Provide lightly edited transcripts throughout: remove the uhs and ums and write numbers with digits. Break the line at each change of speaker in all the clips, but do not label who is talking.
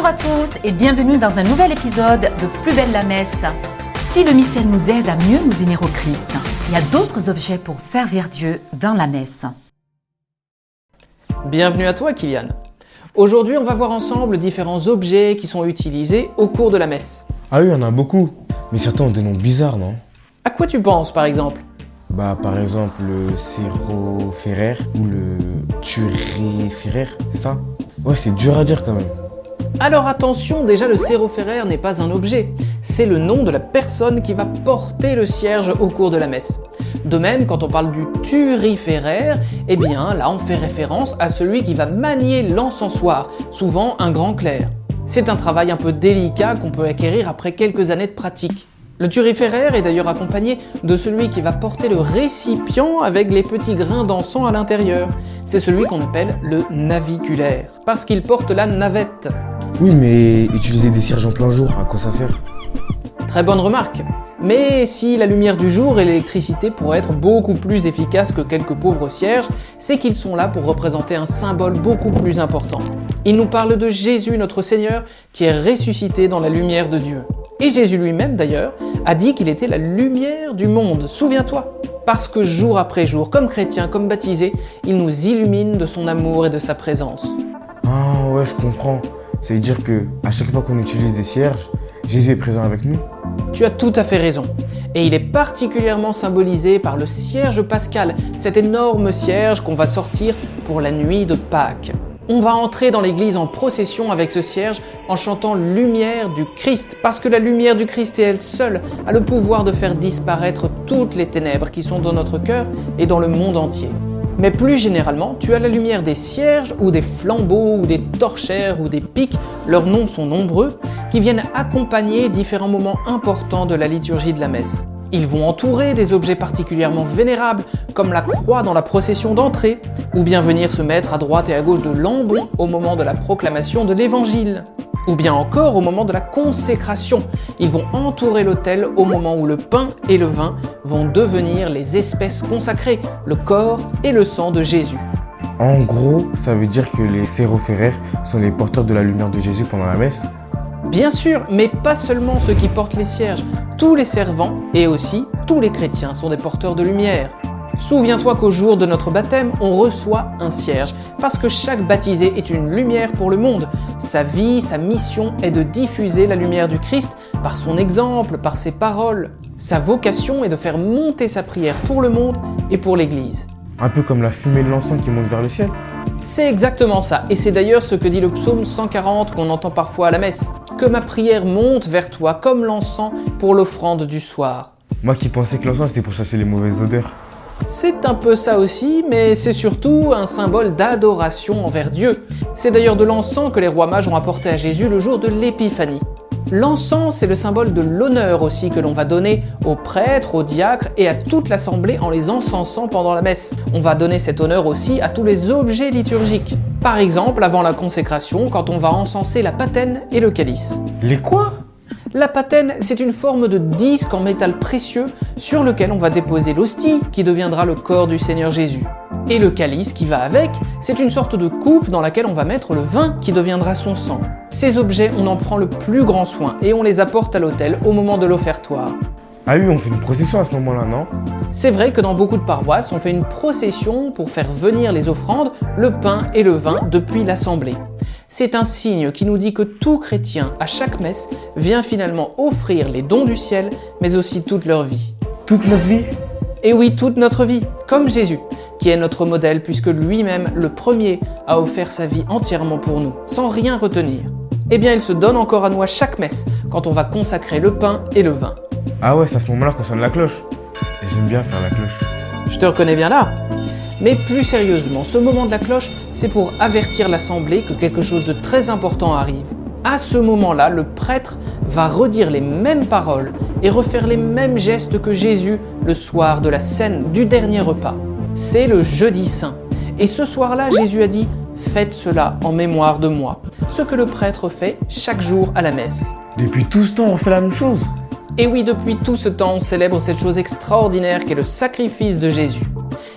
Bonjour à tous et bienvenue dans un nouvel épisode de Plus belle la messe. Si le missel nous aide à mieux nous unir au Christ, il y a d'autres objets pour servir Dieu dans la messe.
Bienvenue à toi Kylian. Aujourd'hui on va voir ensemble différents objets qui sont utilisés au cours de la messe.
Ah oui, il y en a beaucoup, mais certains ont des noms bizarres, non?
À quoi tu penses par exemple?
Par exemple le séroféraire ou le turiféraire, c'est ça? Ouais, c'est dur à dire quand même.
Alors attention, déjà le séroféraire n'est pas un objet, c'est le nom de la personne qui va porter le cierge au cours de la messe. De même, quand on parle du turiféraire, eh bien là on fait référence à celui qui va manier l'encensoir, souvent un grand clerc. C'est un travail un peu délicat qu'on peut acquérir après quelques années de pratique. Le turiféraire est d'ailleurs accompagné de celui qui va porter le récipient avec les petits grains d'encens à l'intérieur. C'est celui qu'on appelle le naviculaire, parce qu'il porte la navette.
Oui, mais utiliser des cierges en plein jour, à quoi ça sert?
Très bonne remarque. Mais si la lumière du jour et l'électricité pourraient être beaucoup plus efficaces que quelques pauvres cierges, c'est qu'ils sont là pour représenter un symbole beaucoup plus important. Ils nous parlent de Jésus notre Seigneur qui est ressuscité dans la lumière de Dieu. Et Jésus lui-même d'ailleurs a dit qu'il était la lumière du monde, souviens-toi. Parce que jour après jour, comme chrétien, comme baptisé, il nous illumine de son amour et de sa présence.
Ah ouais, je comprends. Ça veut dire que à chaque fois qu'on utilise des cierges, Jésus est présent avec nous?
Tu as tout à fait raison. Et il est particulièrement symbolisé par le cierge pascal, cet énorme cierge qu'on va sortir pour la nuit de Pâques. On va entrer dans l'église en procession avec ce cierge en chantant Lumière du Christ, parce que la lumière du Christ est elle seule a le pouvoir de faire disparaître toutes les ténèbres qui sont dans notre cœur et dans le monde entier. Mais plus généralement, tu as la lumière des cierges ou des flambeaux ou des torchères ou des pics, leurs noms sont nombreux, qui viennent accompagner différents moments importants de la liturgie de la messe. Ils vont entourer des objets particulièrement vénérables, comme la croix dans la procession d'entrée, ou bien venir se mettre à droite et à gauche de l'ambon au moment de la proclamation de l'évangile. Ou bien encore au moment de la consécration. Ils vont entourer l'autel au moment où le pain et le vin vont devenir les espèces consacrées, le corps et le sang de Jésus.
En gros, ça veut dire que les séroféraires sont les porteurs de la lumière de Jésus pendant la messe?
Bien sûr, mais pas seulement ceux qui portent les cierges. Tous les servants et aussi tous les chrétiens sont des porteurs de lumière. Souviens-toi qu'au jour de notre baptême, on reçoit un cierge, parce que chaque baptisé est une lumière pour le monde. Sa vie, sa mission est de diffuser la lumière du Christ par son exemple, par ses paroles. Sa vocation est de faire monter sa prière pour le monde et pour l'Église.
Un peu comme la fumée de l'encens qui monte vers le ciel?
C'est exactement ça, et c'est d'ailleurs ce que dit le psaume 140 qu'on entend parfois à la messe. Que ma prière monte vers toi comme l'encens pour l'offrande du soir.
Moi qui pensais que l'encens c'était pour chasser les mauvaises odeurs.
C'est un peu ça aussi, mais c'est surtout un symbole d'adoration envers Dieu. C'est d'ailleurs de l'encens que les rois mages ont apporté à Jésus le jour de l'Épiphanie. L'encens, c'est le symbole de l'honneur aussi que l'on va donner aux prêtres, aux diacres et à toute l'assemblée en les encensant pendant la messe. On va donner cet honneur aussi à tous les objets liturgiques. Par exemple, avant la consécration, quand on va encenser la patène et le calice.
Les quoi?
La patène, c'est une forme de disque en métal précieux sur lequel on va déposer l'hostie qui deviendra le corps du Seigneur Jésus. Et le calice qui va avec, c'est une sorte de coupe dans laquelle on va mettre le vin qui deviendra son sang. Ces objets, on en prend le plus grand soin et on les apporte à l'autel au moment de l'offertoire.
Ah oui, on fait une procession à ce moment-là, non?
C'est vrai que dans beaucoup de paroisses, on fait une procession pour faire venir les offrandes, le pain et le vin depuis l'assemblée. C'est un signe qui nous dit que tout chrétien, à chaque messe, vient finalement offrir les dons du ciel, mais aussi toute leur vie.
Toute notre vie?
Et oui, toute notre vie, comme Jésus, qui est notre modèle puisque lui-même, le premier, a offert sa vie entièrement pour nous, sans rien retenir. Eh bien, il se donne encore à nous à chaque messe, quand on va consacrer le pain et le vin.
Ah ouais, c'est à ce moment-là qu'on sonne la cloche. Et j'aime bien faire la cloche.
Je te reconnais bien là. Mais plus sérieusement, ce moment de la cloche, c'est pour avertir l'assemblée que quelque chose de très important arrive. À ce moment-là, le prêtre va redire les mêmes paroles et refaire les mêmes gestes que Jésus le soir de la scène du dernier repas. C'est le jeudi saint. Et ce soir-là, Jésus a dit « Faites cela en mémoire de moi », ce que le prêtre fait chaque jour à la messe.
Depuis tout ce temps, on fait la même chose?
Et oui, depuis tout ce temps, on célèbre cette chose extraordinaire qu'est le sacrifice de Jésus.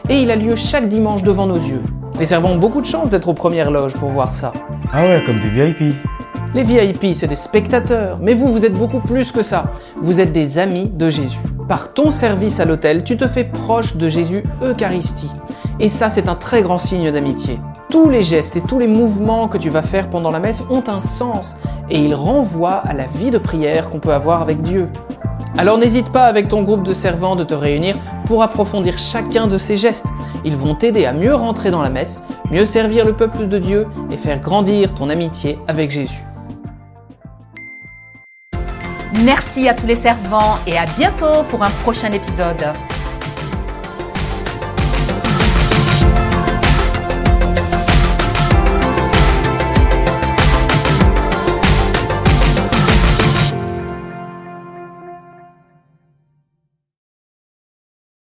Et il a lieu chaque dimanche devant nos yeux. Les servants ont beaucoup de chance d'être aux premières loges pour voir ça.
Ah ouais, comme des VIP.
Les VIP, c'est des spectateurs, mais vous êtes beaucoup plus que ça. Vous êtes des amis de Jésus. Par ton service à l'autel, tu te fais proche de Jésus Eucharistie. Et ça, c'est un très grand signe d'amitié. Tous les gestes et tous les mouvements que tu vas faire pendant la messe ont un sens et ils renvoient à la vie de prière qu'on peut avoir avec Dieu. Alors n'hésite pas avec ton groupe de servants de te réunir pour approfondir chacun de ces gestes. Ils vont t'aider à mieux rentrer dans la messe, mieux servir le peuple de Dieu et faire grandir ton amitié avec Jésus.
Merci à tous les servants et à bientôt pour un prochain épisode.